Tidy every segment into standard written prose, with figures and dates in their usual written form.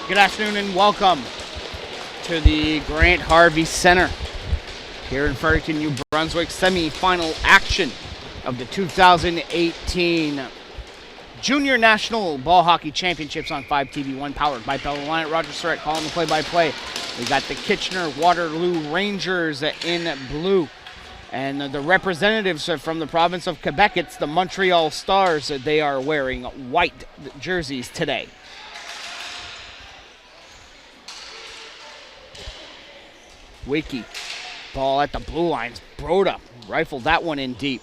Good afternoon and welcome to the Grant-Harvey Centre here in Fredericton, New Brunswick. Semi-final action of the 2018 Junior National Ball Hockey Championships on 5TV1, powered by Bell Alliant. Roger Surratt calling the play-by-play. We got the Kitchener-Waterloo Rangers in blue. And the representatives from the province of Quebec, it's the Montreal Stars. They are wearing white jerseys today. Wiki, ball at the blue lines. Broda rifled that one in deep.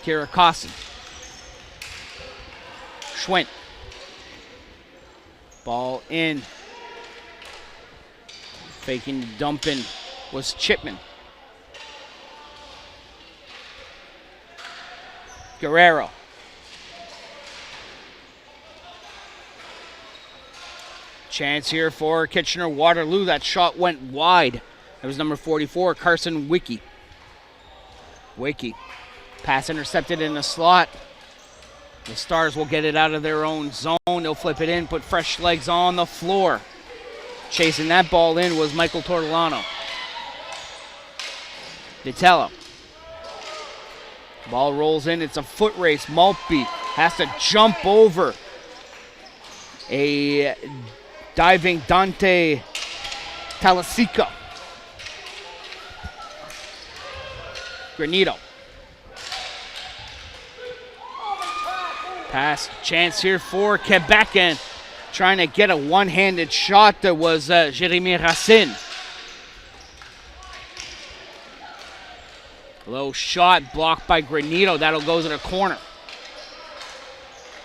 Kirakasi. Schwint. Ball in. Faking dumping was Chipman. Guerrero. Chance here for Kitchener-Waterloo. That shot went wide. That was number 44, Carson Wiki. Wiki. Pass intercepted in the slot. The Stars will get it out of their own zone. They'll flip it in, put fresh legs on the floor. Chasing that ball in was Michael Tortolano. Vitello. Ball rolls in. It's a foot race. Maltby has to jump over a diving Dante Talasica. Granito. Pass chance here for Quebec, and trying to get a one-handed shot that was Jérémy Racine. Low shot blocked by Granito. That'll go to the corner.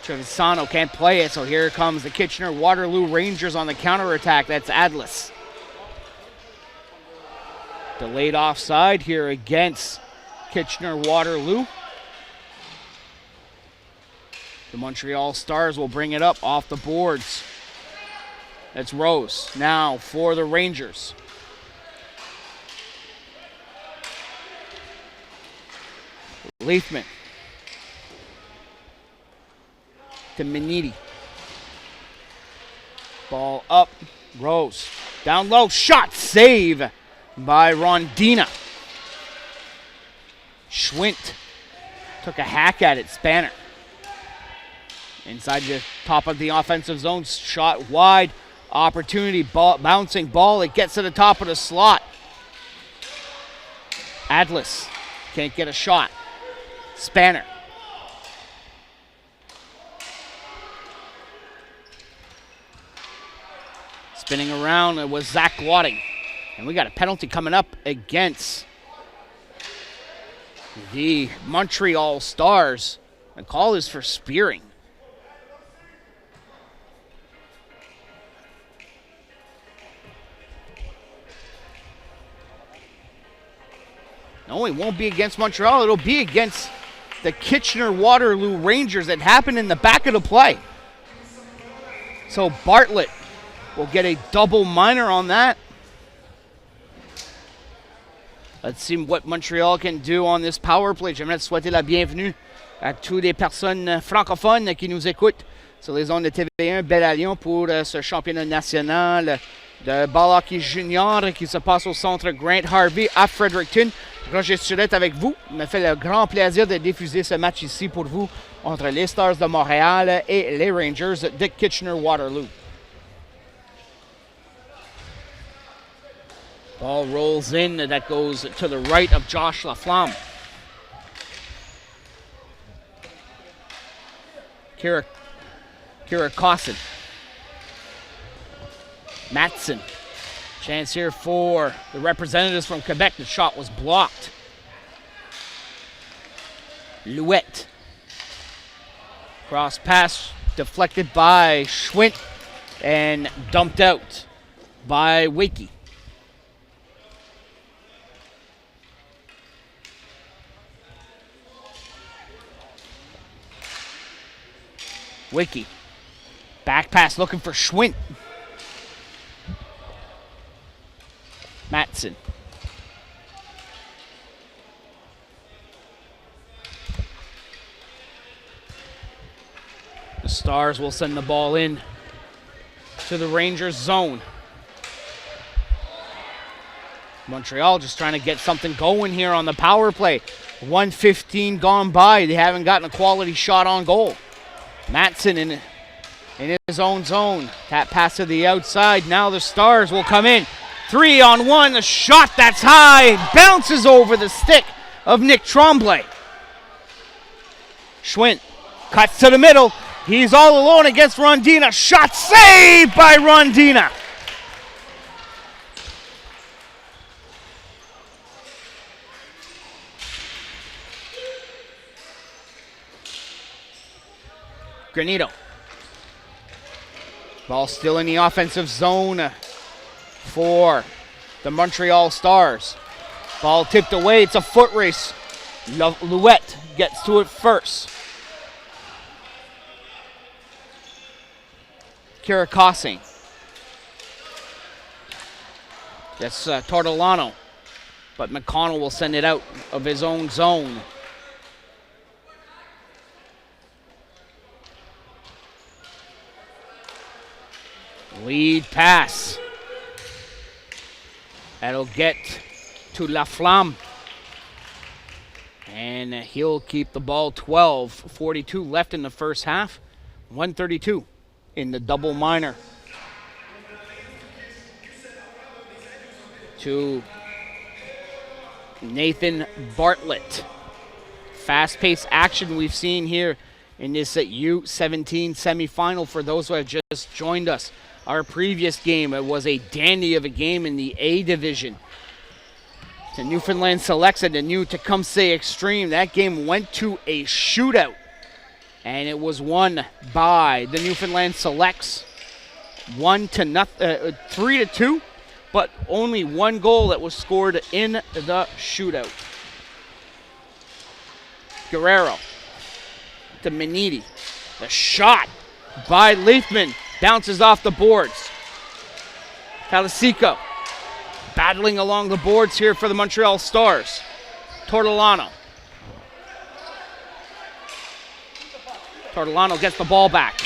Trevisano can't play it, so here comes the Kitchener-Waterloo Rangers on the counterattack. That's Adlis. Delayed offside here against Kitchener-Waterloo. The Montreal Stars will bring it up off the boards. That's Rose now for the Rangers. Leafman to Miniti. Ball up. Rose down low. Shot save by Rondina. Schwint took a hack at it. Spanner. Inside the top of the offensive zone, shot wide, opportunity, bouncing ball, it gets to the top of the slot. Adlis can't get a shot. Spanner. Spinning around, it was Zach Wadding. And we got a penalty coming up against the Montreal Stars. The call is for spearing. No, it won't be against Montreal. It'll be against the Kitchener-Waterloo Rangers. That happened in the back of the play. So Bartlett will get a double minor on that. Let's see what Montreal can do on this power play. J'aimerais souhaiter la bienvenue à toutes les personnes francophones qui nous écoutent sur les ondes de TV1 Belle à Lyon pour ce championnat national de ball hockey junior qui se passe au centre Grant-Harvey à Fredericton. Roger Surratt avec vous. Il me fait le grand plaisir de diffuser ce match ici pour vous entre les Stars de Montréal et les Rangers de Kitchener-Waterloo. Ball rolls in. That goes to the right of Josh Laflamme. Kira Cossin. Matson. Chance here for the representatives from Quebec. The shot was blocked. Louette. Cross pass deflected by Schwint and dumped out by Wiki. Wiki. Back pass looking for Schwint. Matson. Stars will send the ball in to the Rangers zone. Montreal just trying to get something going here on the power play. 1:15 gone by. They haven't gotten a quality shot on goal. Matson in his own zone. Tap pass to the outside. Now the Stars will come in. 3-on-1. The shot that's high. Bounces over the stick of Nick Tremblay. Schwint cuts to the middle. He's all alone against Rondina. Shot saved by Rondina. Granito. Ball still in the offensive zone for the Montreal Stars. Ball tipped away. It's a foot race. Louette gets to it first. Kirakasi. That's Tortolano. But McConnell will send it out of his own zone. Lead pass. That'll get to Laflamme. And he'll keep the ball. 12:42 left in the first half. 1:32 in the double minor. To Nathan Bartlett. Fast-paced action we've seen here in this U17 semifinal for those who have just joined us. Our previous game, it was a dandy of a game in the A division. The Newfoundland Selects and the new Tecumseh Extreme. That game went to a shootout, and it was won by the Newfoundland Selects. 3-2, but only one goal that was scored in the shootout. Guerrero to Menidi. The shot by Leithman bounces off the boards. Calisico battling along the boards here for the Montreal Stars. Tortolano. Tortolano gets the ball back.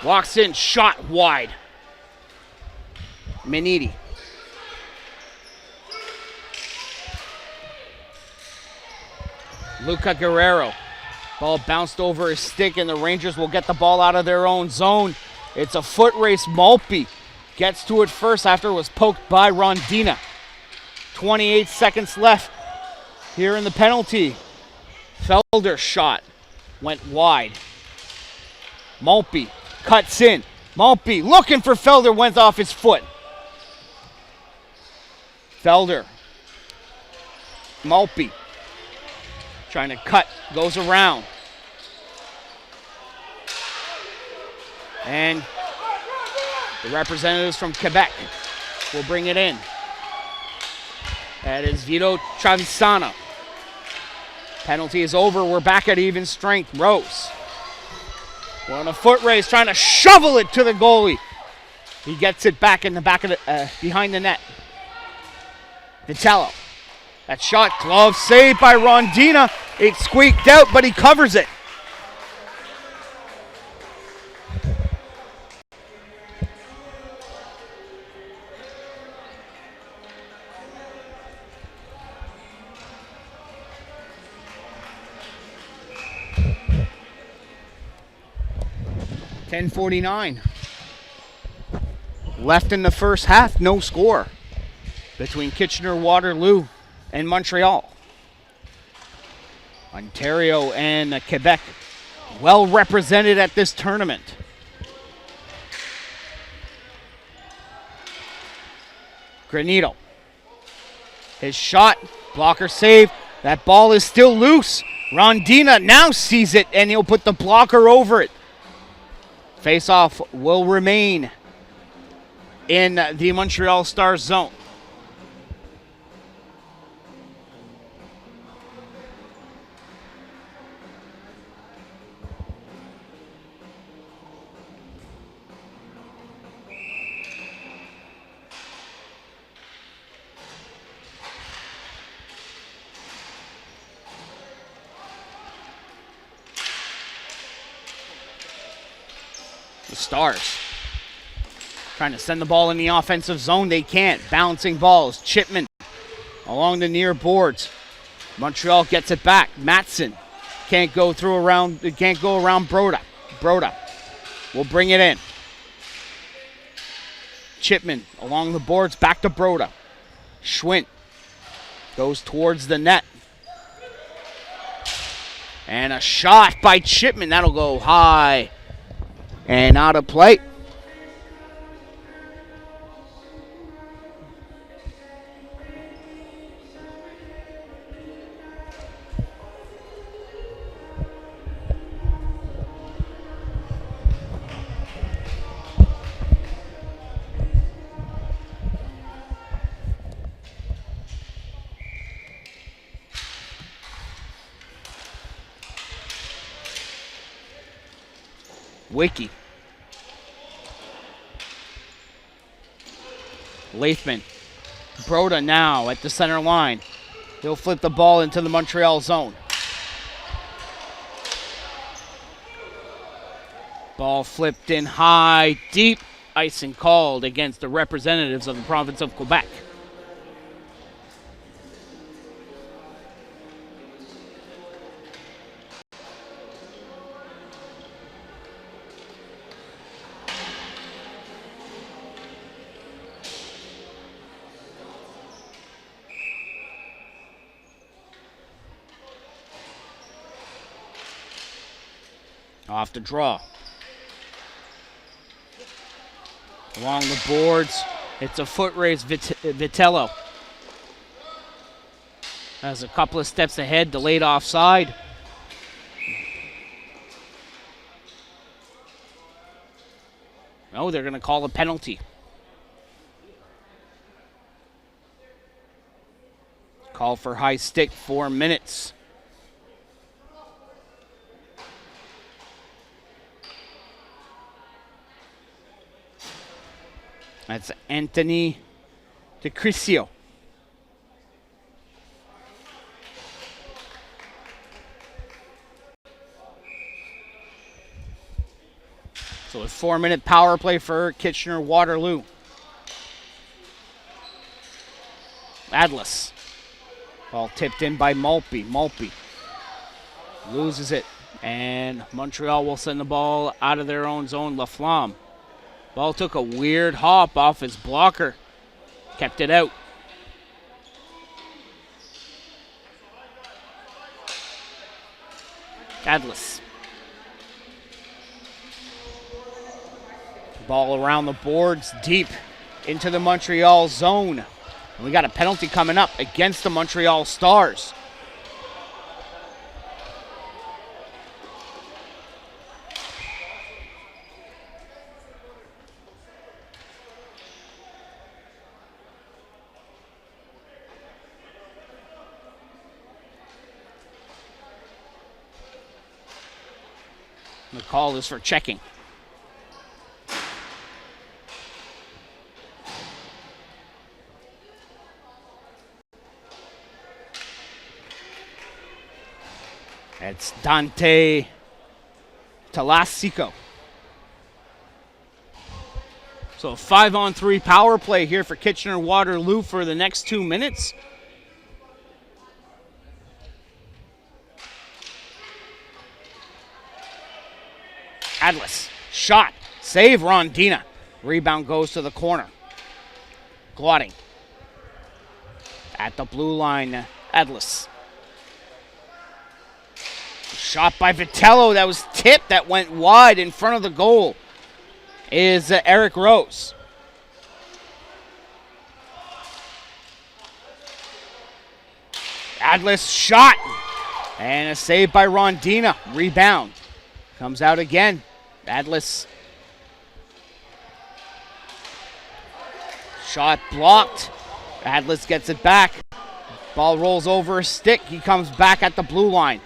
Walks in, shot wide. Menidi. Luca Guerrero. Ball bounced over his stick, and the Rangers will get the ball out of their own zone. It's a foot race. Maltby gets to it first after it was poked by Rondina. 28 seconds left here in the penalty. Felder's shot went wide. Maltby cuts in. Maltby looking for Felder, went off his foot. Felder. Maltby trying to cut, goes around. And the representatives from Quebec will bring it in. That is Vito Travisano. Penalty is over. We're back at even strength. Rose. We're on a foot race, trying to shovel it to the goalie. He gets it back in the back of the behind the net. Vitello. That shot, glove saved by Rondina. It squeaked out, but he covers it. .49 left in the first half, no score between Kitchener-Waterloo and Montreal. Ontario and Quebec well represented at this tournament. Granito. His shot, blocker save. That ball is still loose. Rondina now sees it, and he'll put the blocker over it. Face-off will remain in the Montreal Stars zone. The Stars trying to send the ball in the offensive zone. They can't. Bouncing balls. Chipman along the near boards. Montreal gets it back. Matson can't go around Broda. Broda will bring it in. Chipman along the boards. Back to Broda. Schwint goes towards the net. And a shot by Chipman. That'll go high and out of play. Wiki. Leithman. Broda now at the center line. He'll flip the ball into the Montreal zone. Ball flipped in high, deep. Icing called against the representatives of the province of Quebec. Off the draw. Along the boards, it's a foot race. Vitello has a couple of steps ahead, delayed offside. Oh, they're going to call a penalty. Call for high stick, 4 minutes. That's Anthony DeCrisio. So a 4-minute power play for Kitchener-Waterloo. Atlas. Ball tipped in by Maltby. Maltby loses it. And Montreal will send the ball out of their own zone. Laflamme. Ball took a weird hop off his blocker. Kept it out. Atlas. Ball around the boards, deep into the Montreal zone. And we got a penalty coming up against the Montreal Stars. The call is for checking. It's Dante Talasico. So a 5-on-3 power play here for Kitchener-Waterloo for the next 2 minutes. Atlas, shot, save Rondina. Rebound goes to the corner. Glotting. At the blue line, Atlas. Shot by Vitello, that was tipped, that went wide in front of the goal, is Eric Rose. Atlas shot, and a save by Rondina. Rebound, comes out again. Atlas. Shot blocked. Atlas gets it back. Ball rolls over a stick. He comes back at the blue line.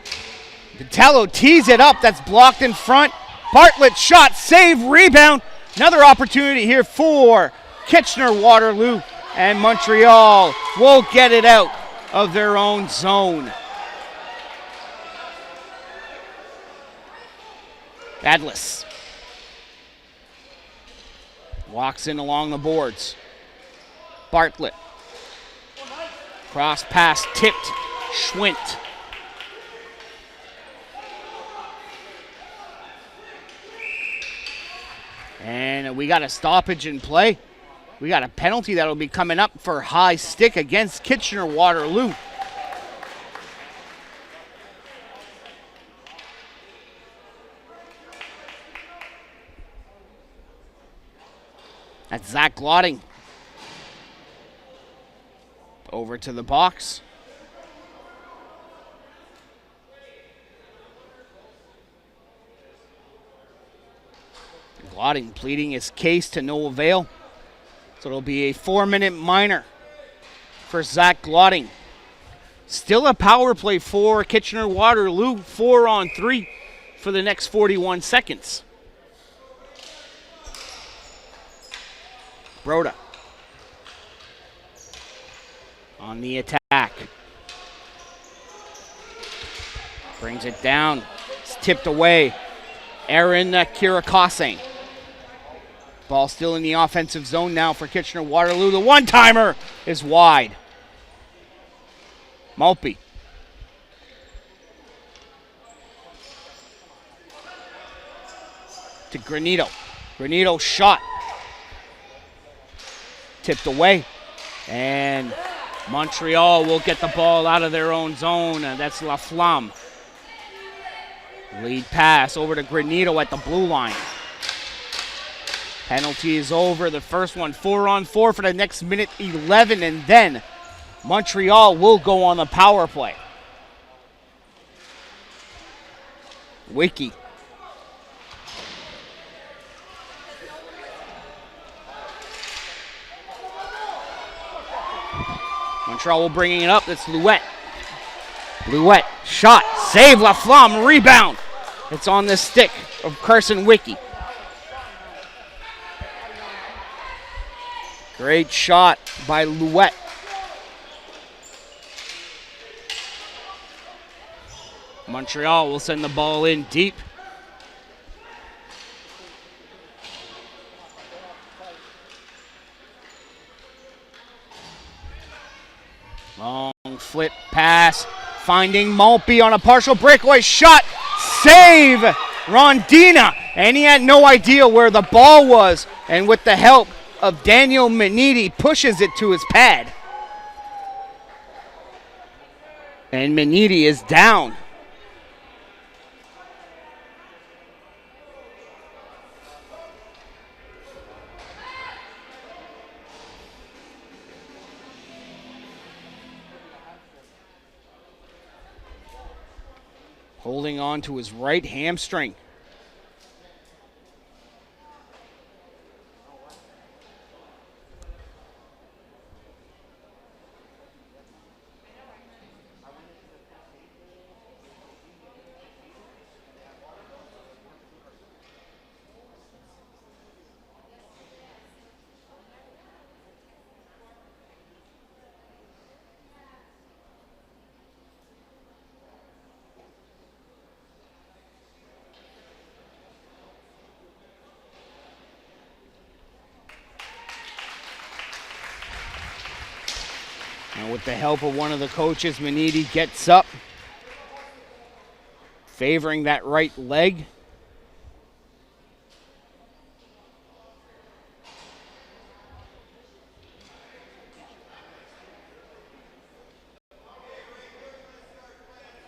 Vitello tees it up. That's blocked in front. Bartlett shot, save, rebound. Another opportunity here for Kitchener-Waterloo. And Montreal will get it out of their own zone. Atlas. Walks in along the boards. Bartlett. Cross pass tipped. Schwint. And we got a stoppage in play. We got a penalty that'll be coming up for high stick against Kitchener-Waterloo. That's Zach Glotting. Over to the box. Glotting pleading his case to no avail. So it'll be a 4-minute minor for Zach Glotting. Still a power play for Kitchener-Waterloo, 4-on-3 for the next 41 seconds. Broda on the attack. Brings it down. It's tipped away. Aaron Kirakase. Ball still in the offensive zone now for Kitchener-Waterloo. The one-timer is wide. Maltby. To Granito. Granito shot. Tipped away. And Montreal will get the ball out of their own zone. That's La Flamme. Lead pass over to Granito at the blue line. Penalty is over. The first one, 4-on-4 for the next minute 11, and then Montreal will go on the power play. Wiki. Montreal will bring it up. It's Louette. Louette, shot, save, La Flamme, rebound. It's on the stick of Carson Wiki. Great shot by Louette. Montreal will send the ball in deep. Long flip pass, finding Maltby on a partial breakaway shot. Save, Rondina. And he had no idea where the ball was. And with the help of Daniel Maniti, pushes it to his pad. And Maniti is down. Holding on to his right hamstring. And with the help of one of the coaches, Maniti gets up, favoring that right leg.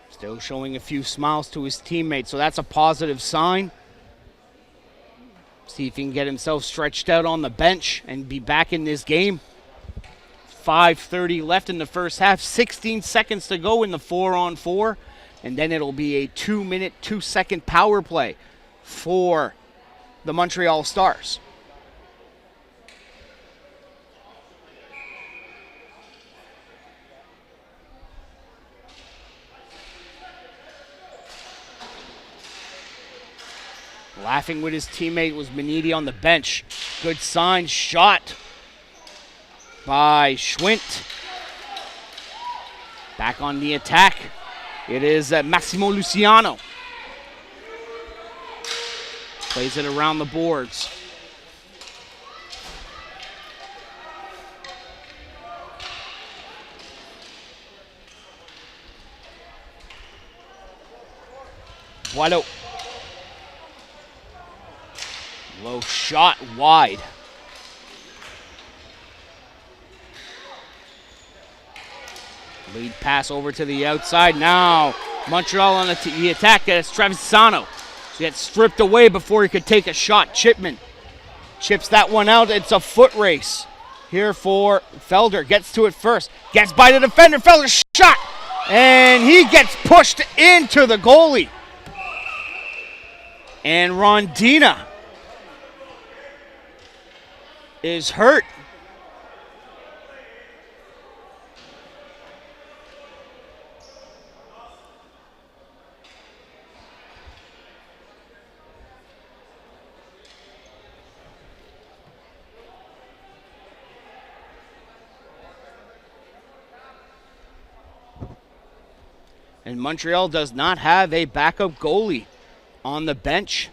Still showing a few smiles to his teammates, so that's a positive sign. See if he can get himself stretched out on the bench and be back in this game. 5:30 left in the first half, 16 seconds to go in the 4-on-4, and then it'll be a 2-minute, 2-second power play for the Montreal Stars. Laughing with his teammate was Maniti on the bench. Good sign, shot by Schwint. Back on the attack. It is Massimo Luciano. Plays it around the boards. Boileau. Low shot wide. Lead pass over to the outside. Now Montreal on the attack. It's Travisano. He gets stripped away before he could take a shot. Chipman chips that one out. It's a foot race here for Felder. Gets to it first. Gets by the defender. Felder shot. And he gets pushed into the goalie. And Rondina is hurt. And Montreal does not have a backup goalie on the bench.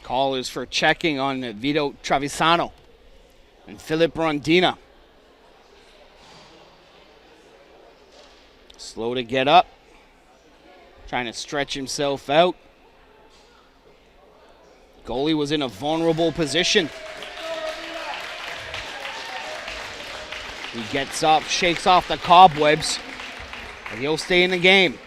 Call is for checking on Vito Travisano and Philip Rondina. Slow to get up. Trying to stretch himself out. Goalie was in a vulnerable position. He gets up, shakes off the cobwebs, and he'll stay in the game.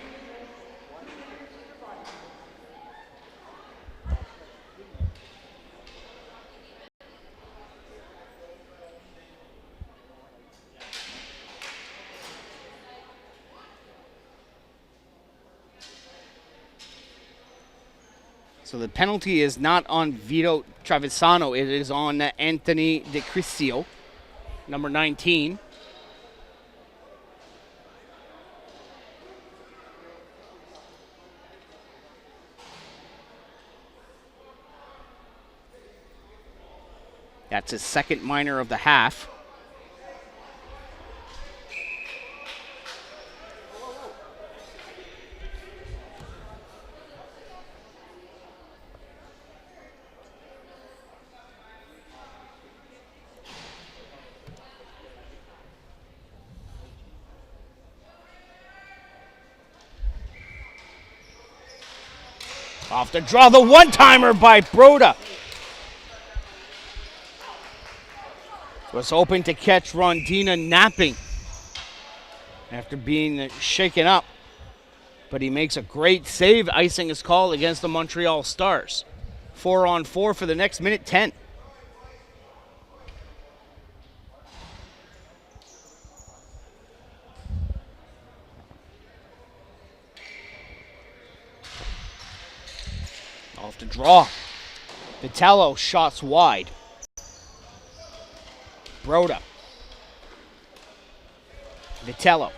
So the penalty is not on Vito Travisano. It is on Anthony De Crisio, number 19. That's his second minor of the half. Off the draw, the one-timer by Broda. Was hoping to catch Rondina napping after being shaken up. But he makes a great save, icing his call against the Montreal Stars. 4-on-4 for the next minute 10. Off the draw. Vitello shots wide. Broda. Vitello.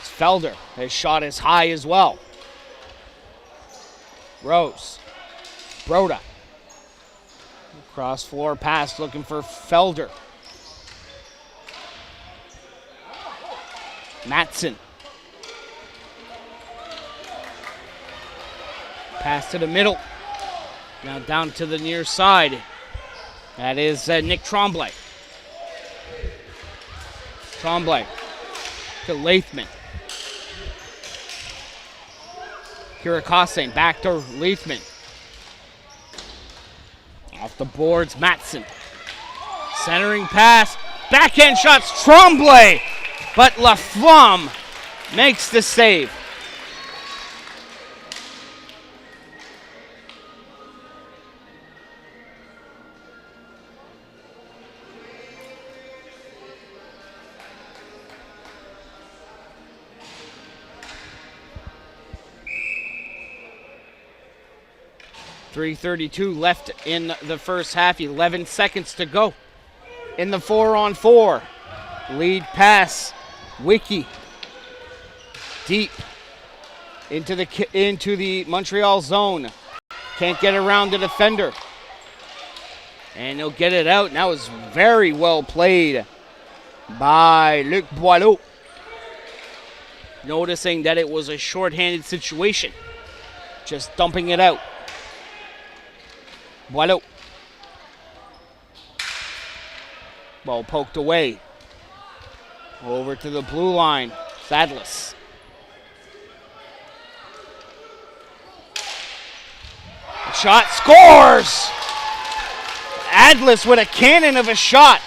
Felder. His shot is high as well. Rose. Broda. Cross floor pass looking for Felder. Matson. Pass to the middle. Now down to the near side. That is Nick Tremblay. Tremblay to Lathman. Kirikase back to Lathman. Off the boards, Matson. Centering pass. Backhand shots, Tremblay. But Laflamme makes the save. .332 left in the first half, 11 seconds to go in the 4-on-4. Lead pass, Wiki, deep into the Montreal zone. Can't get around the defender. And he'll get it out. And that was very well played by Luc Boileau. Noticing that it was a shorthanded situation. Just dumping it out. Boileau. Ball poked away. Over to the blue line. Sadless. Shot scores! Adlis with a cannon of a shot.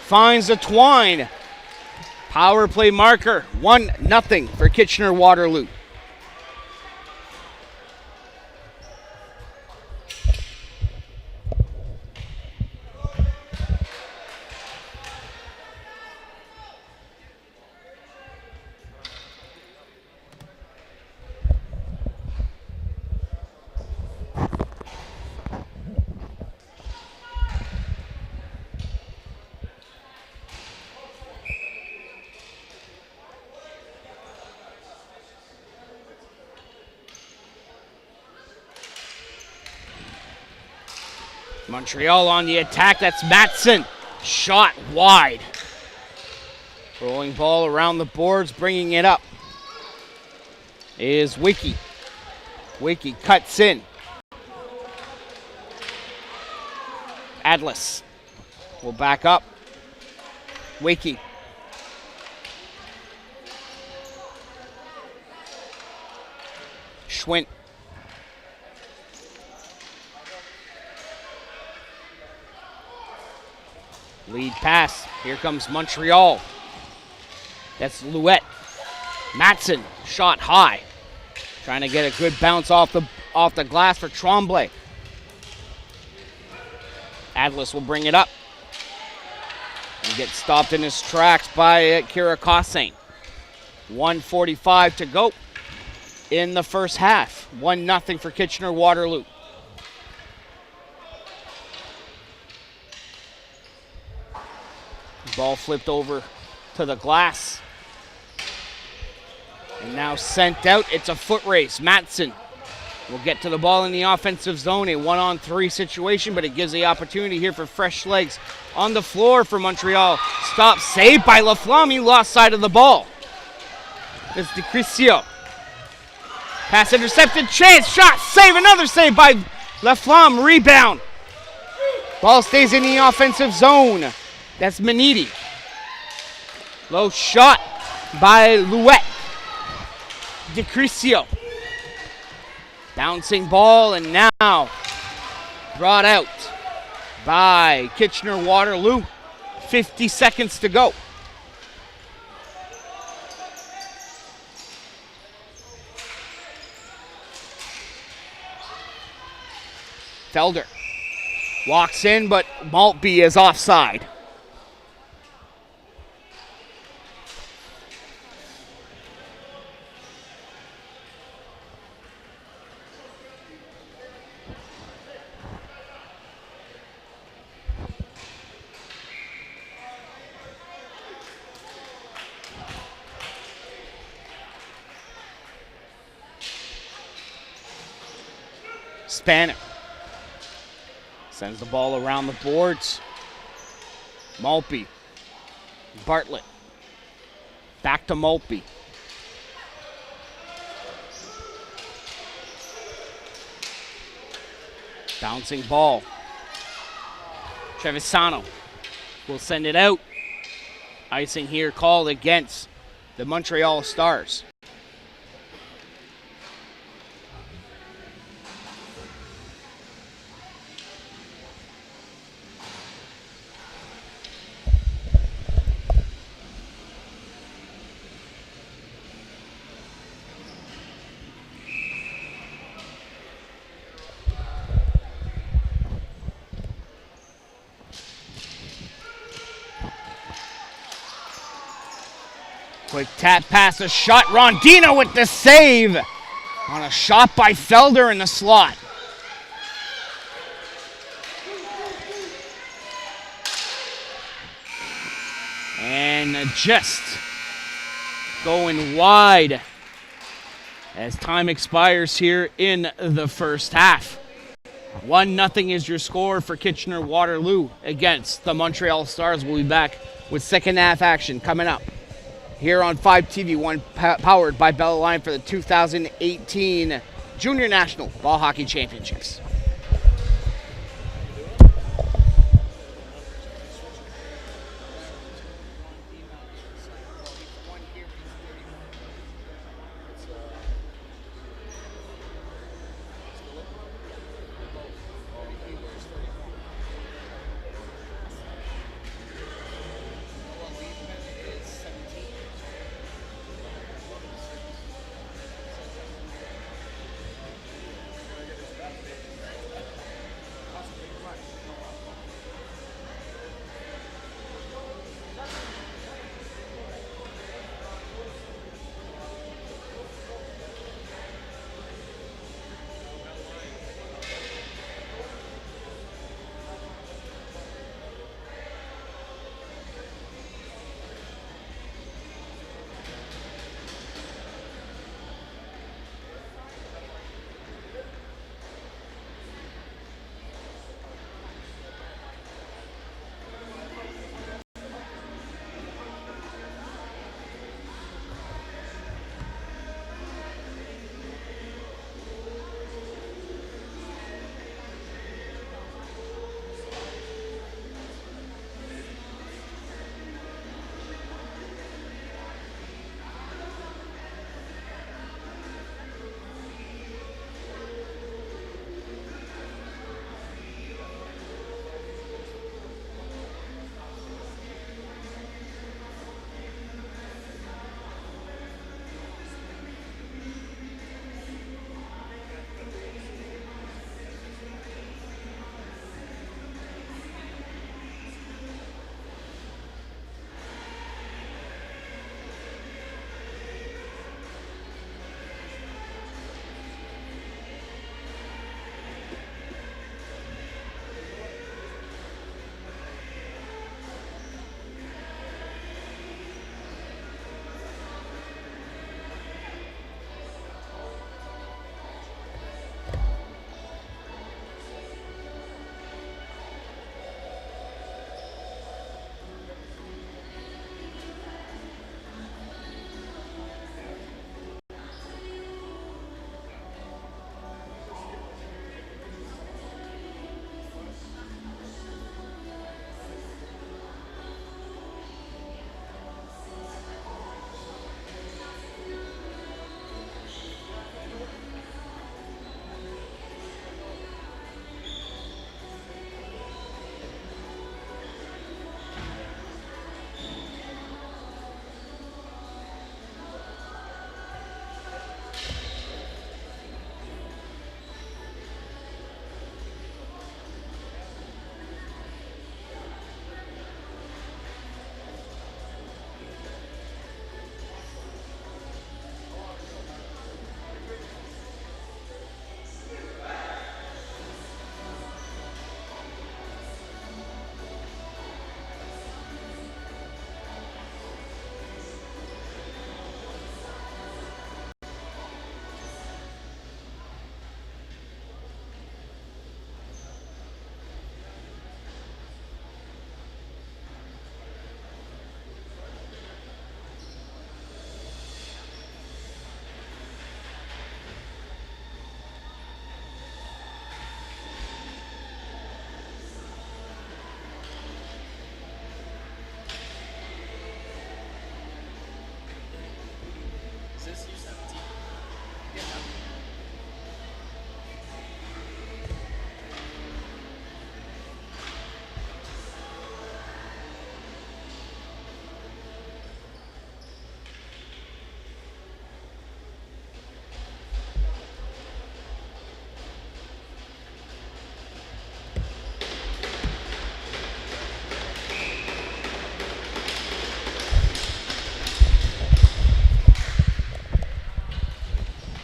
Finds the twine. Power play marker. 1-0 for Kitchener-Waterloo. Montreal on the attack. That's Matson. Shot wide. Rolling ball around the boards, bringing it up is Wiki. Wiki cuts in. Adlis will back up. Wiki. Schwint. Lead pass. Here comes Montreal. That's Louette. Matson, shot high. Trying to get a good bounce off the glass for Tremblay. Adlis will bring it up. And gets stopped in his tracks by Kira Cossain. 1:45 to go in the first half. 1-0 for Kitchener-Waterloo. Ball flipped over to the glass. And now sent out. It's a foot race. Matson will get to the ball in the offensive zone. A 1-on-3 situation, but it gives the opportunity here for fresh legs on the floor for Montreal. Stop, saved by Laflamme. He lost sight of the ball. It's DeCrisio. Pass intercepted. Chance. Shot. Save. Another save by Laflamme. Rebound. Ball stays in the offensive zone. That's Maniti. Low shot by Louette. DeCrisio. Bouncing ball and now brought out by Kitchener-Waterloo. 50 seconds to go. Felder walks in, but Maltby is offside. Spanner sends the ball around the boards. Maltby. Bartlett. Back to Maltby. Bouncing ball. Trevisano will send it out. Icing here called against the Montreal Stars. Quick tap pass, a shot. Rondino with the save on a shot by Felder in the slot. And just going wide as time expires here in the first half. 1-0 is your score for Kitchener-Waterloo against the Montreal Stars. We'll be back with second half action coming up here on 5TV1, powered by Bell Line for the 2018 Junior National Ball Hockey Championships.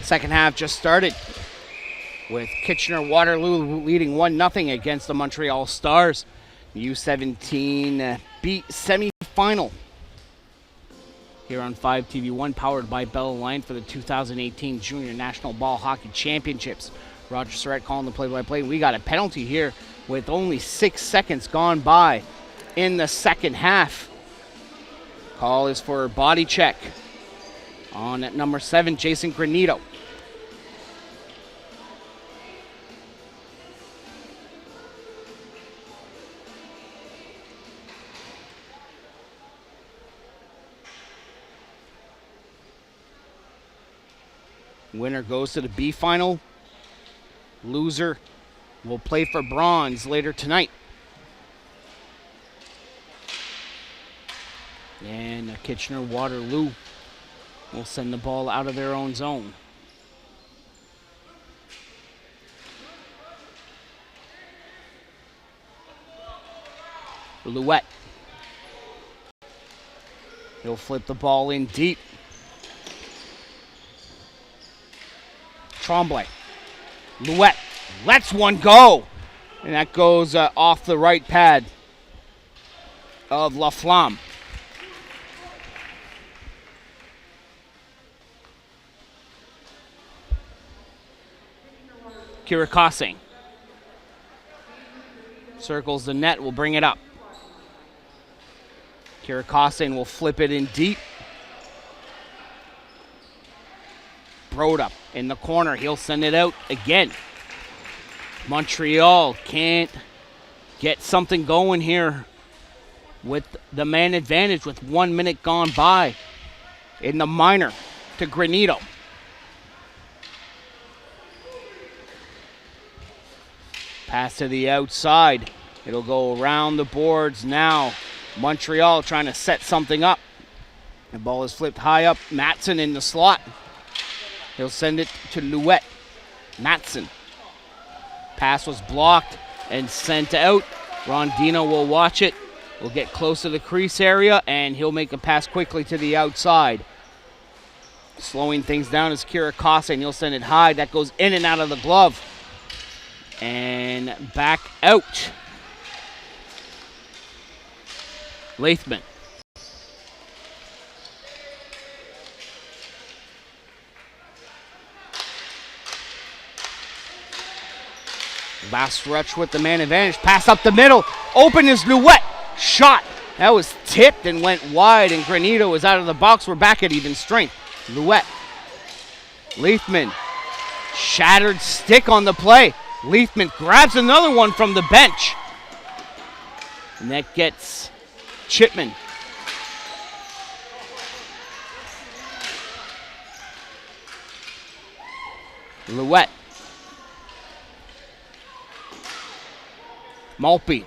Second half just started with Kitchener-Waterloo leading 1-0 against the Montreal Stars. U17 beat semi-final here on 5TV1, powered by Bell Line for the 2018 Junior National Ball Hockey Championships. Roger Surratt calling the play-by-play. We got a penalty here with only 6 seconds gone by in the second half. Call is for a body check on at number 7, Jason Granito. Winner goes to the B final. Loser will play for bronze later tonight. And Kitchener-Waterloo will send the ball out of their own zone. Louette. He'll flip the ball in deep. Tremblay. Louette lets one go. And that goes off the right pad of La Flamme. Kirakase circles the net, will bring it up. Kirakase will flip it in deep. Broda in the corner, he'll send it out again. Montreal can't get something going here with the man advantage with 1 minute gone by in the minor to Granito. Pass to the outside. It'll go around the boards now. Montreal trying to set something up. The ball is flipped high up. Matson in the slot. He'll send it to Louette. Matson. Pass was blocked and sent out. Rondino will watch it. Will get close to the crease area, and he'll make a pass quickly to the outside. Slowing things down is Kirakase, and he'll send it high. That goes in and out of the glove. And back out. Lathman. Last rush with the man advantage. Pass up the middle. Open is Louette. Shot. That was tipped and went wide, and Granito is out of the box. We're back at even strength. Louette. Leithman. Shattered stick on the play. Leithman grabs another one from the bench. And that gets Chipman. Louette. Maltby.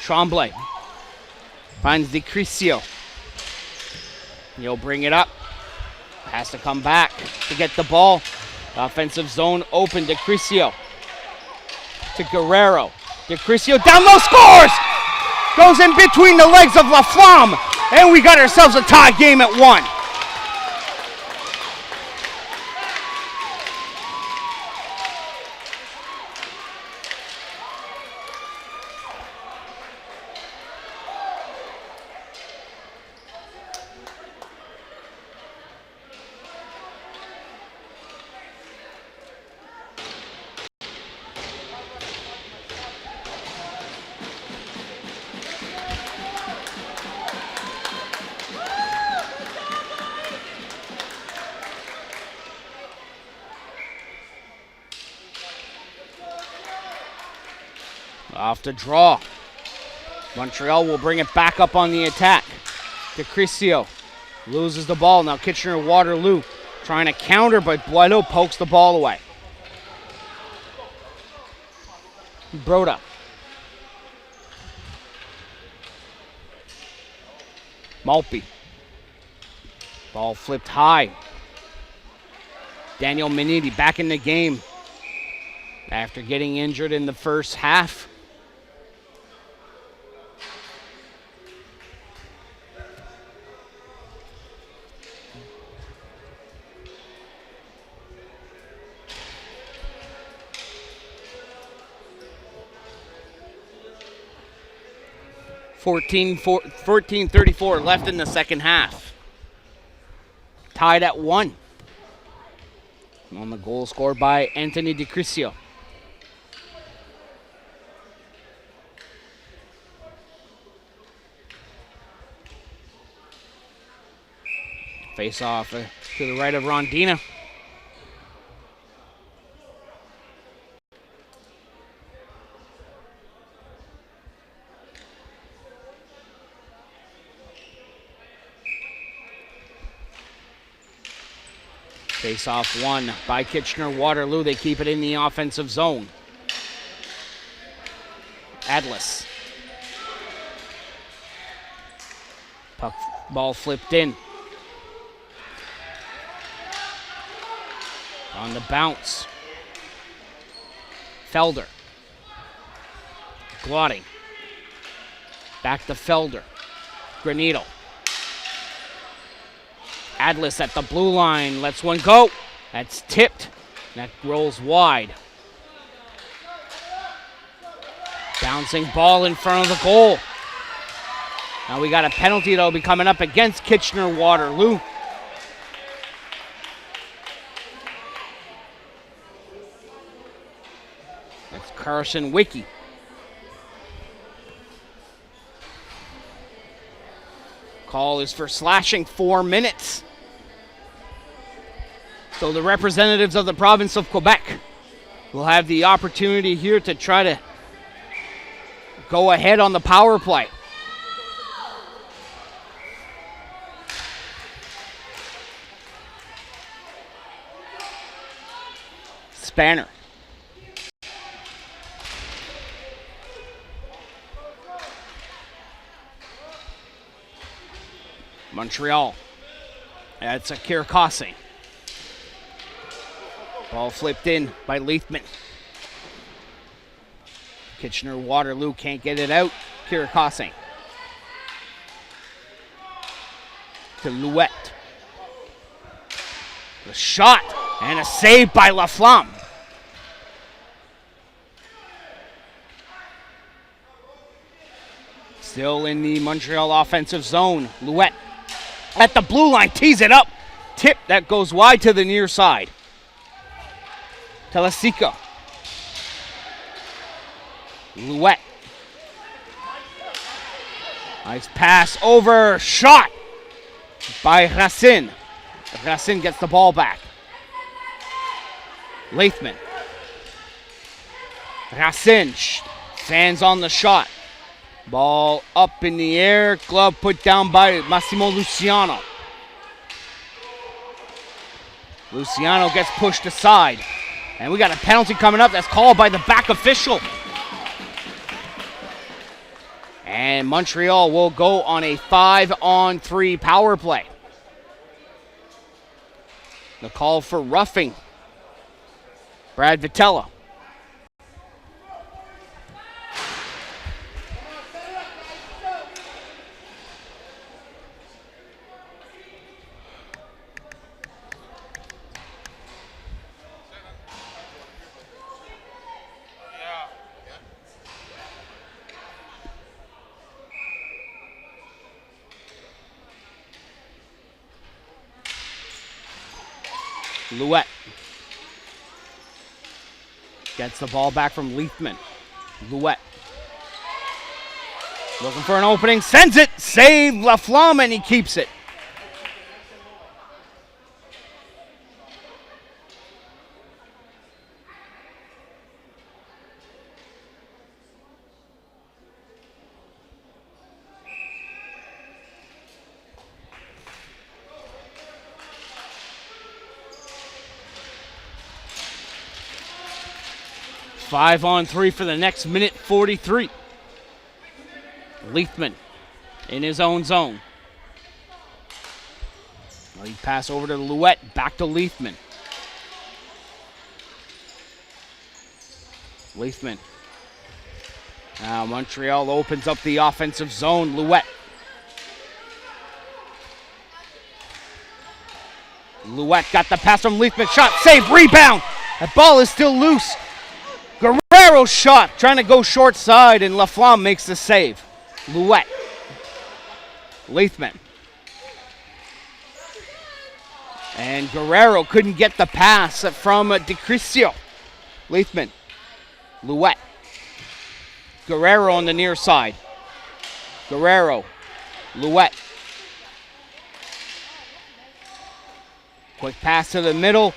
Tremblay. Finds DiCrisio. He'll bring it up. Has to come back to get the ball. Offensive zone open. DiCrisio to Guerrero. DiCrisio down low, scores! Goes in between the legs of La Flamme. And we got ourselves a tie game at 1. Off the draw. Montreal will bring it back up on the attack. DiCrisio loses the ball. Now Kitchener-Waterloo trying to counter, but Boileau pokes the ball away. Broda. Maltby. Ball flipped high. Daniel Menidi back in the game after getting injured in the first half. 14:34 left in the second half. Tied at 1. On the goal scored by Anthony DiCrisio. Face off to the right of Rondina. Face off won by Kitchener-Waterloo. They keep it in the offensive zone. Adlis. Puck ball flipped in. On the bounce. Felder. Glotting. Back to Felder. Granito. Adlis at the blue line, lets one go. That's tipped. That rolls wide. Bouncing ball in front of the goal. Now we got a penalty that'll be coming up against Kitchener-Waterloo. That's Carson Wicki. Call is for slashing 4 minutes. So the representatives of the province of Quebec will have the opportunity here to try to go ahead on the power play. Spanner. Montreal. That's a Kirakase. Ball flipped in by Leithman. Kitchener-Waterloo can't get it out. Kirakase. To Louette. The shot and a save by Laflamme. Still in the Montreal offensive zone. Louette at the blue line, tees it up. Tip that goes wide to the near side. Telesico. Louette. Nice pass over. Shot by Racine. Racine gets the ball back. Leithman. Racine stands on the shot. Ball up in the air. Glove put down by Massimo Luciano. Luciano gets pushed aside. And we got a penalty coming up that's called by the back official. And Montreal will go on a 5-on-3 power play. The call for roughing. Brad Vitella. Louette gets the ball back from Leithman. Louette looking for an opening, sends it, save Laflamme, and he keeps it. Five on three for the next minute 43. Leithman in his own zone. He pass over to Louette, back to Leithman. Leithman. Now Montreal opens up the offensive zone. Louette. Louette got the pass from Leithman. Shot, save, rebound. That ball is still loose. Guerrero's shot, trying to go short side, and Laflamme makes the save. Louette. Leithman. And Guerrero couldn't get the pass from DeCrisio. Leithman. Louette. Guerrero on the near side. Guerrero. Louette. Quick pass to the middle.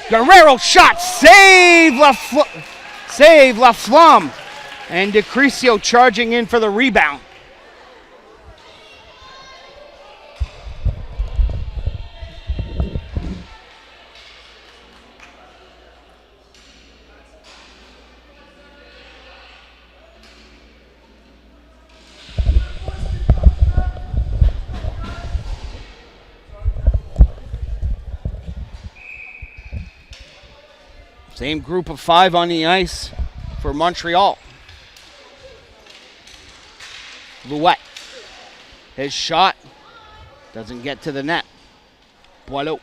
Guerrero shot. Save Laflamme. And DeCrisio charging in for the rebound. Same group of 5 on the ice for Montreal. Louette. His shot doesn't get to the net. Boileau.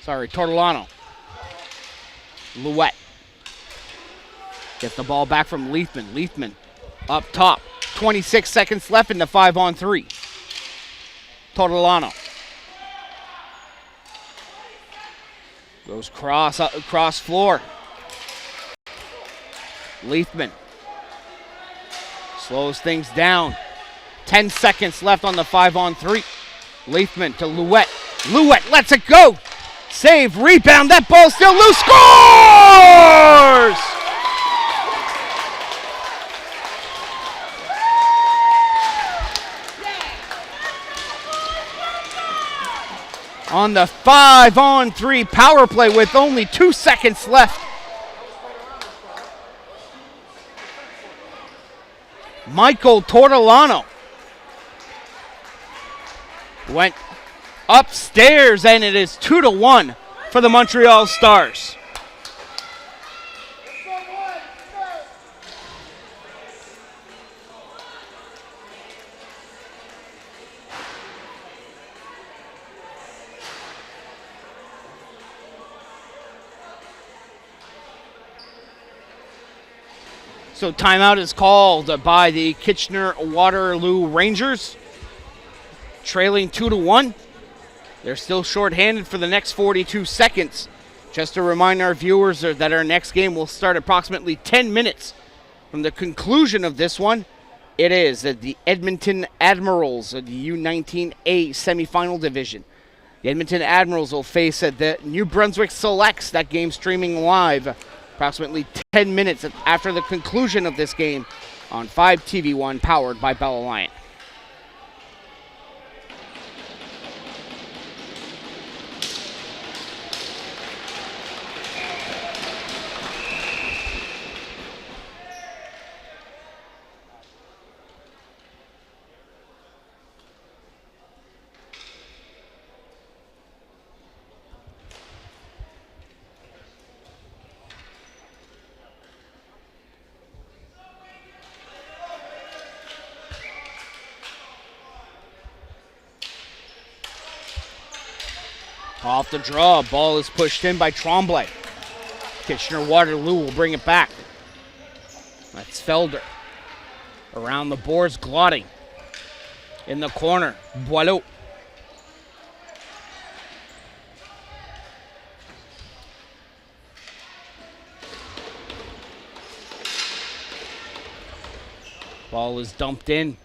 Tortolano. Louette. Gets the ball back from Leithman. Leithman up top. 26 seconds left in the 5-on-3. Tortolano. Goes cross floor. Leithman. Slows things down. 10 seconds left on the 5-on-3. Leithman to Louette. Louette lets it go. Save, rebound, that ball still loose. Scores! On the 5-on-3 power play with only 2 seconds left. Michael Tortolano went upstairs, and it is 2-1 for the Montreal Stars. So timeout is called by the Kitchener-Waterloo Rangers, trailing 2-1. They're still shorthanded for the next 42 seconds. Just to remind our viewers that our next game will start approximately 10 minutes from the conclusion of this one. It is the Edmonton Admirals of the U19A semifinal division. The Edmonton Admirals will face the New Brunswick Selects. That game streaming live approximately 10 minutes after the conclusion of this game on 5TV1, powered by Bell Alliant. Off the draw, ball is pushed in by Tremblay. Kitchener-Waterloo will bring it back. That's Felder. Around the boards, Glotting. In the corner, Boileau. Ball is dumped in.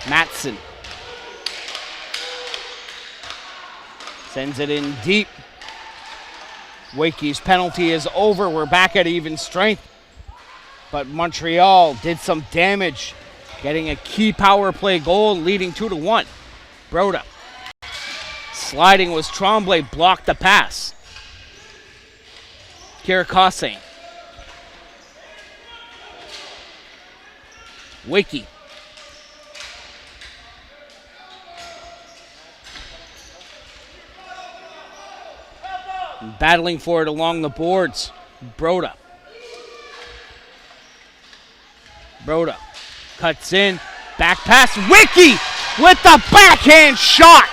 Matson sends it in deep. Wakey's penalty is over. We're back at even strength. But Montreal did some damage, getting a key power play goal, leading 2-1. Broda. Sliding was Tremblay, blocked the pass. Kirakase. Wakey. Battling for it along the boards. Broda. Broda cuts in. Back pass. Wiki with the backhand shot.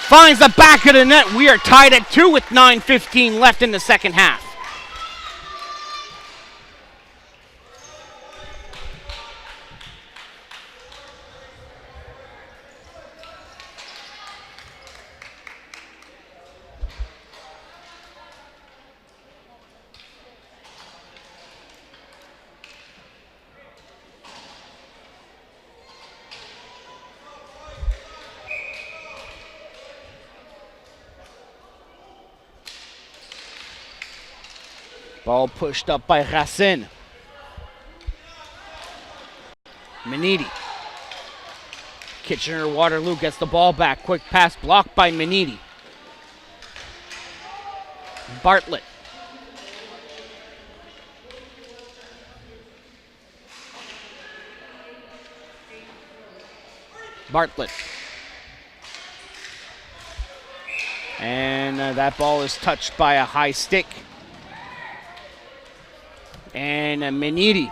Finds the back of the net. We are tied at 2 with 9:15 left in the second half. Ball pushed up by Racine. Manidi. Kitchener-Waterloo gets the ball back. Quick pass blocked by Manidi. Bartlett. Bartlett. And that ball is touched by a high stick. And Manidi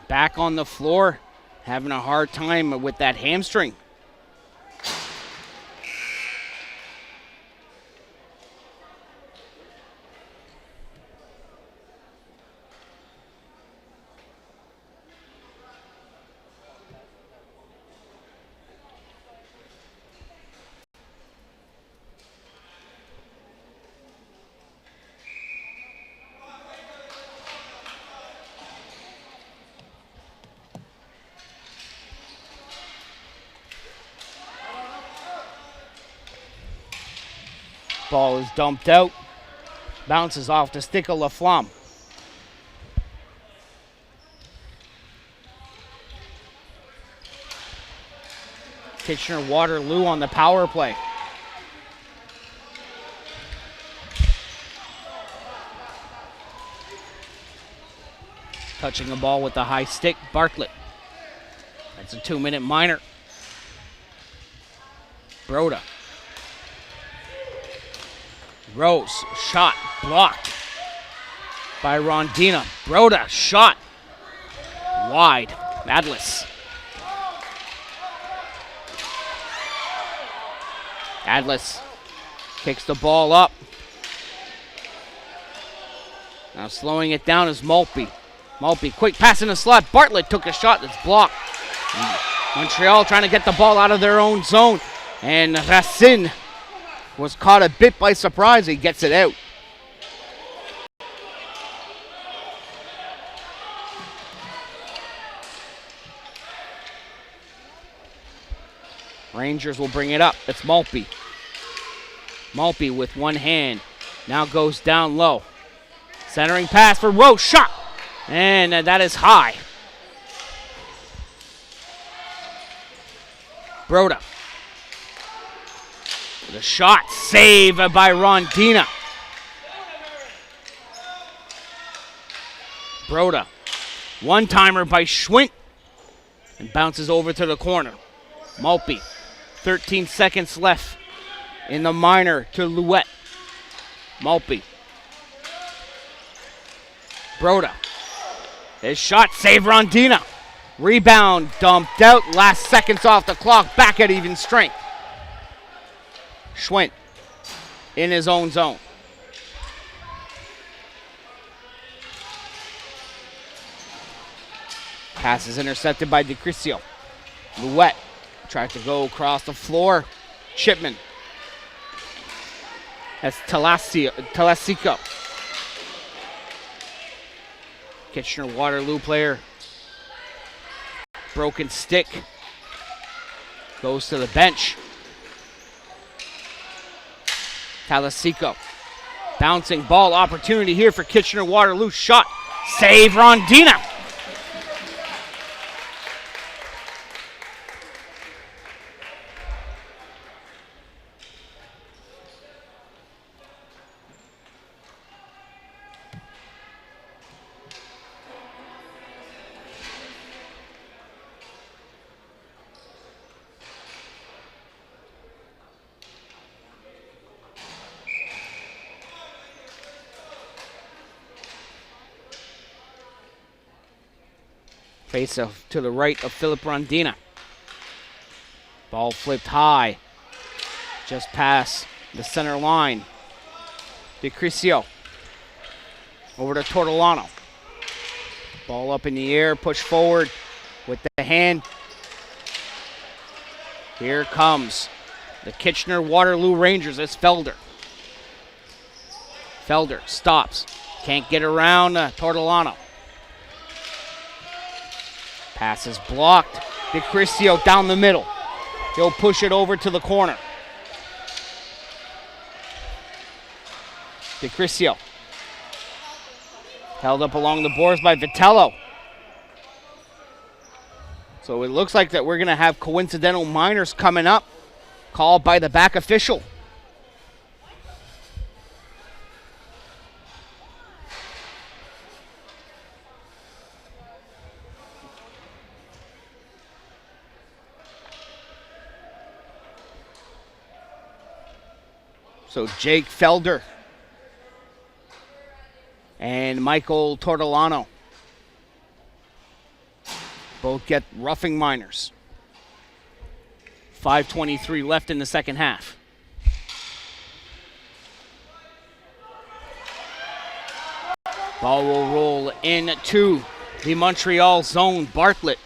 back on the floor, having a hard time with that hamstring. Ball is dumped out. Bounces off the stick of Laflamme. Kitchener-Waterloo on the power play. Touching the ball with the high stick, Bartlett. That's a 2-minute minor. Broda. Rose, shot, blocked by Rondina. Broda, shot, wide. Adlis. Adlis kicks the ball up. Now slowing it down is Maltby. Maltby, quick pass in the slot. Bartlett took a shot that's blocked. Montreal trying to get the ball out of their own zone. And Racine was caught a bit by surprise. He gets it out. Rangers will bring it up. It's Maltby. Maltby with one hand. Now goes down low. Centering pass for Rose. Shot. And that is high. Broda. The shot saved by Rondina. Broda. One-timer by Schwint. And bounces over to the corner. Maltby. 13 seconds left in the minor to Louette. Maltby. Broda. His shot saved Rondina. Rebound dumped out. Last seconds off the clock. Back at even strength. Schwint in his own zone. Pass is intercepted by DeCrisio. Louette tried to go across the floor. Chipman. That's Telesico. Kitchener-Waterloo player. Broken stick. Goes to the bench. Telesico. Bouncing ball opportunity here for Kitchener-Waterloo. Shot. Save Rondina. Face to the right of Philip Rondina. Ball flipped high. Just past the center line. DeCrisio. Over to Tortolano. Ball up in the air, push forward with the hand. Here comes the Kitchener-Waterloo Rangers. It's Felder. Felder stops. Can't get around Tortolano. Pass is blocked. DeCrisio down the middle. He'll push it over to the corner. DeCrisio. Held up along the boards by Vitello. So it looks like that we're going to have coincidental minors coming up, called by the back official. So Jake Felder and Michael Tortolano both get roughing minors. 5:23 left in the second half. Ball will roll into the Montreal zone. Bartlett.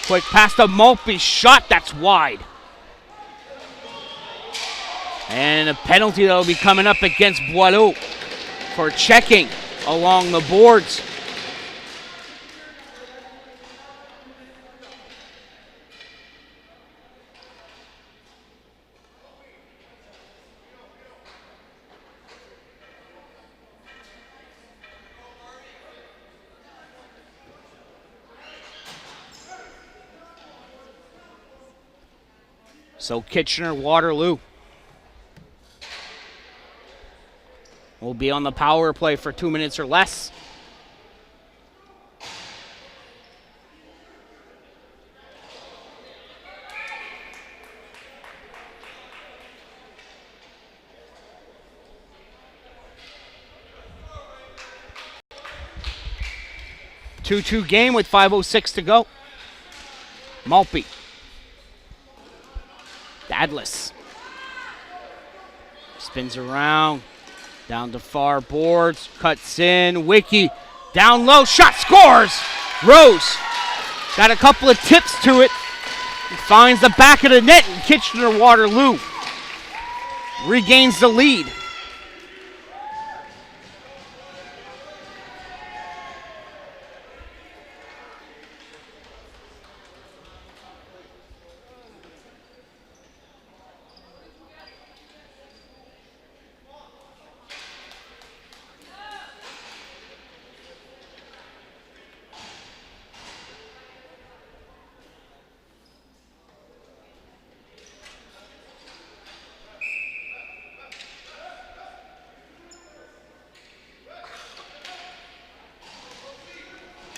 Quick pass to Maltby. Shot that's wide. And a penalty that will be coming up against Boileau for checking along the boards. So Kitchener-Waterloo will be on the power play for 2 minutes or less. Two-two game with 5:06 to go. Maltby. Dadless. Spins around. Down to far boards. Cuts in. Wiki. Down low. Shot. Scores. Rose. Got a couple of tips to it. He finds the back of the net. And Kitchener-Waterloo regains the lead.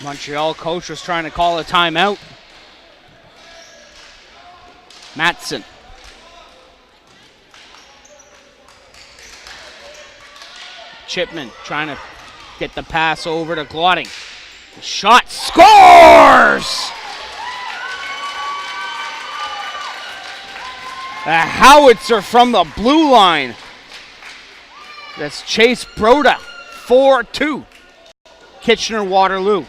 Montreal coach was trying to call a timeout. Matson. Chipman trying to get the pass over to Glotting. Shot. Scores! A howitzer from the blue line. That's Chase Broda. 4-2. Kitchener-Waterloo.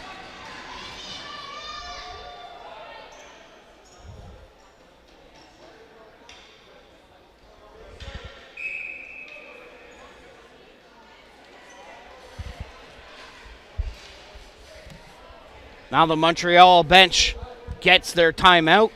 Now the Montreal bench gets their timeout.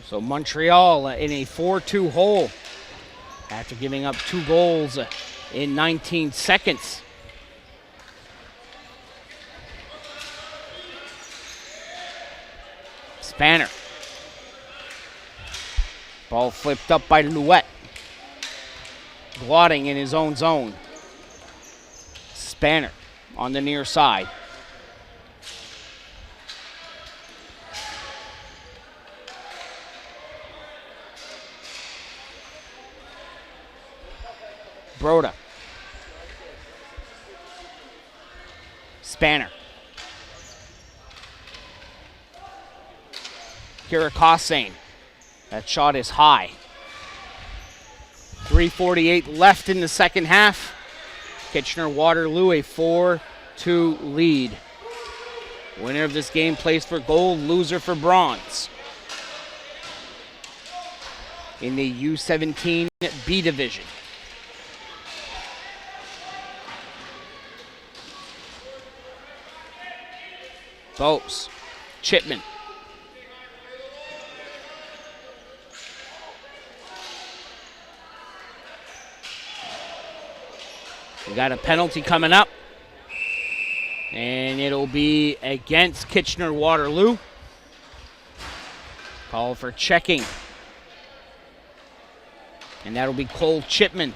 So Montreal in a 4-2 hole after giving up 2 goals in 19 seconds. Spanner. Ball flipped up by Louette. Glotting in his own zone. Spanner on the near side. Broda. Spanner. Kirikosane. That shot is high. 3:48 left in the second half. Kitchener-Waterloo a 4-2 lead. Winner of this game plays for gold, loser for bronze. In the U17 B division. Bose. Chipman. We got a penalty coming up. And it'll be against Kitchener-Waterloo. Call for checking. And that'll be Cole Chipman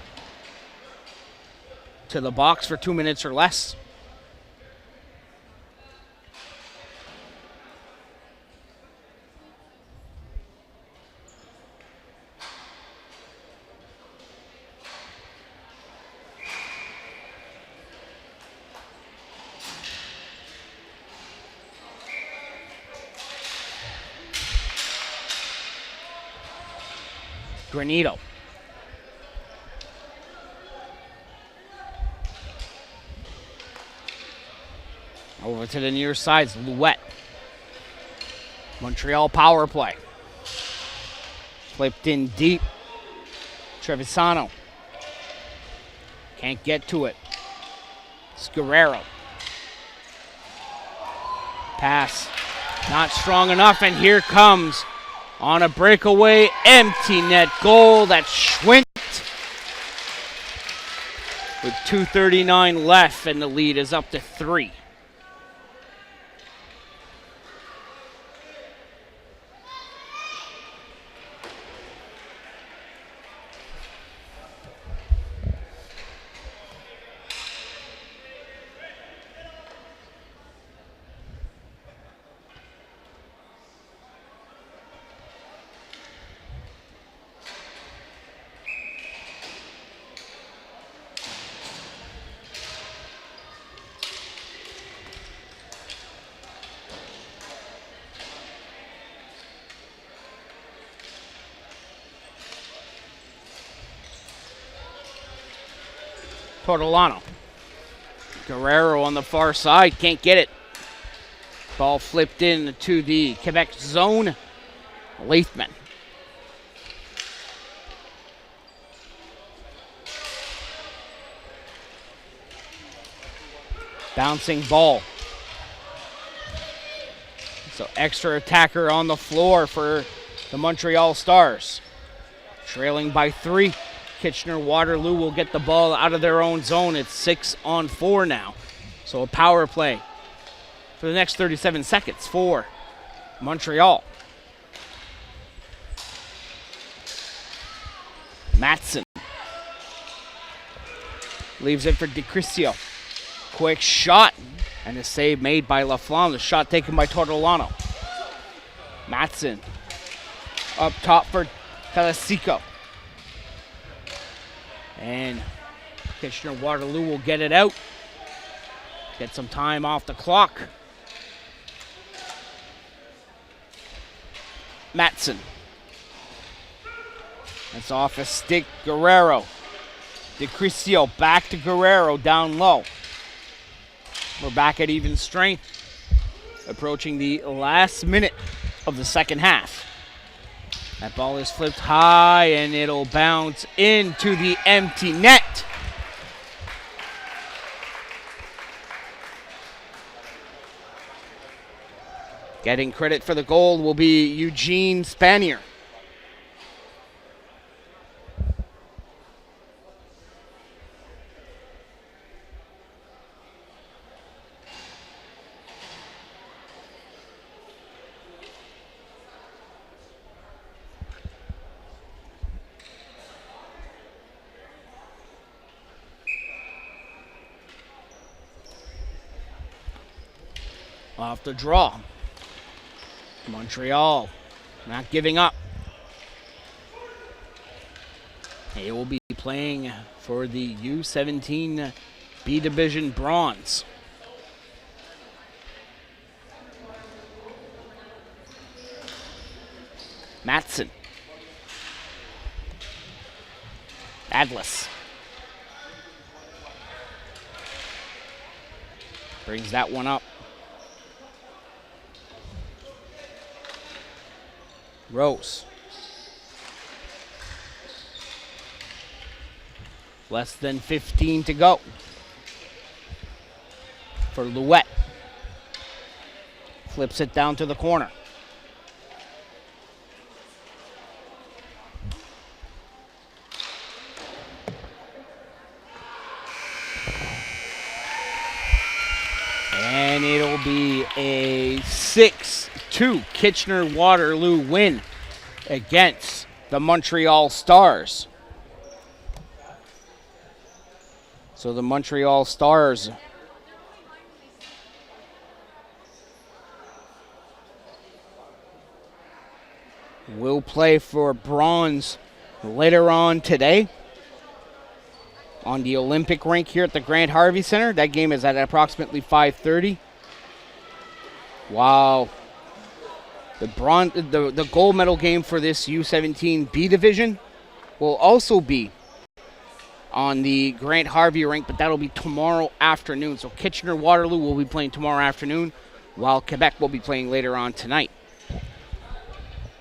to the box for 2 minutes or less. Granito. Over to the near sides, Louette. Montreal power play. Flipped in deep. Trevisano. Can't get to it. It's Guerrero. Pass. Not strong enough, and here comes on a breakaway, empty net goal. That's Schwint with 2:39 left, and the lead is up to 3. Tortolano. Guerrero on the far side, can't get it. Ball flipped in to the Quebec zone. Leithman. Bouncing ball. So extra attacker on the floor for the Montreal Stars. Trailing by 3. Kitchener-Waterloo will get the ball out of their own zone. It's 6-on-4 now. So a power play for the next 37 seconds for Montreal. Matson leaves it for DiCrisio. Quick shot and a save made by Laflamme. The shot taken by Tortolano. Matson up top for Telesico. And Kitchener-Waterloo will get it out. Get some time off the clock. Matson. That's off a stick. Guerrero. DiCrisio back to Guerrero down low. We're back at even strength. Approaching the last minute of the second half. That ball is flipped high, and it'll bounce into the empty net. Getting credit for the goal will be Eugene Spanier. Off the draw. Montreal not giving up. They will be playing for the U17 B Division Bronze. Matson. Adlis. Brings that one up. Rose. Less than 15 to go for Louette. Flips it down to the corner. And it'll be a 6-2 Kitchener-Waterloo win against the Montreal Stars. So the Montreal Stars will play for bronze later on today on the Olympic rink here at the Grant-Harvey Centre. That game is at approximately 5:30. Wow. The gold medal game for this U17 B division will also be on the Grant-Harvey rink, but that'll be tomorrow afternoon. So Kitchener-Waterloo will be playing tomorrow afternoon, while Quebec will be playing later on tonight.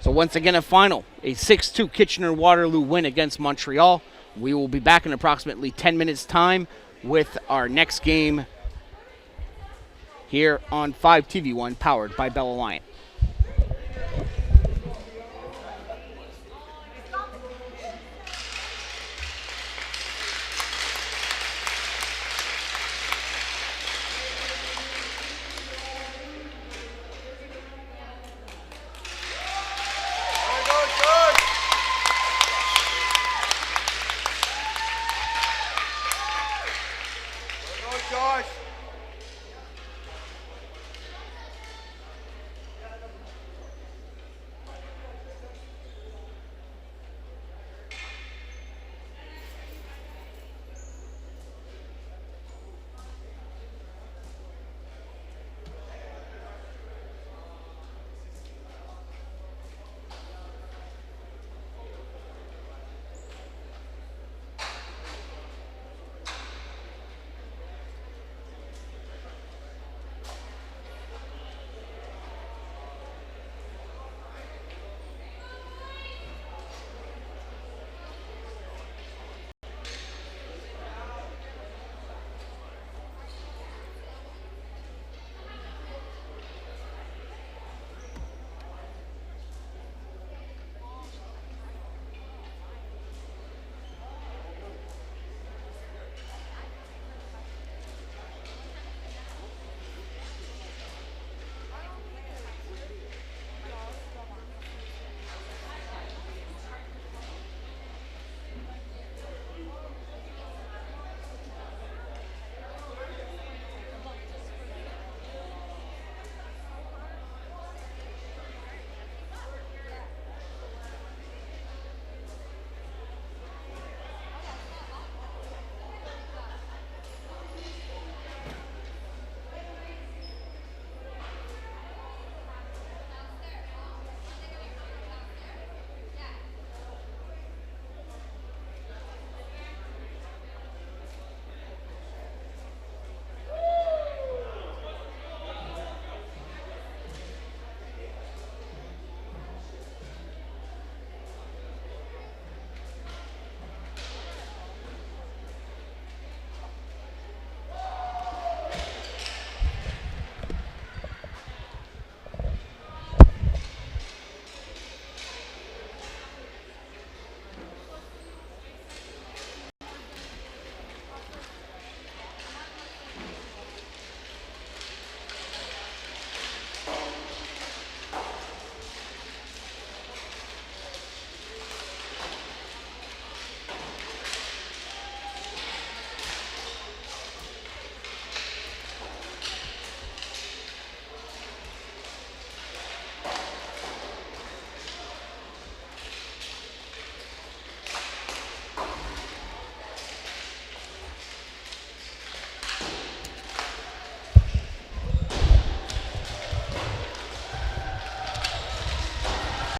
So once again, a final, a 6-2 Kitchener-Waterloo win against Montreal. We will be back in approximately 10 minutes' time with our next game here on 5TV1, powered by Bell Alliant. Josh.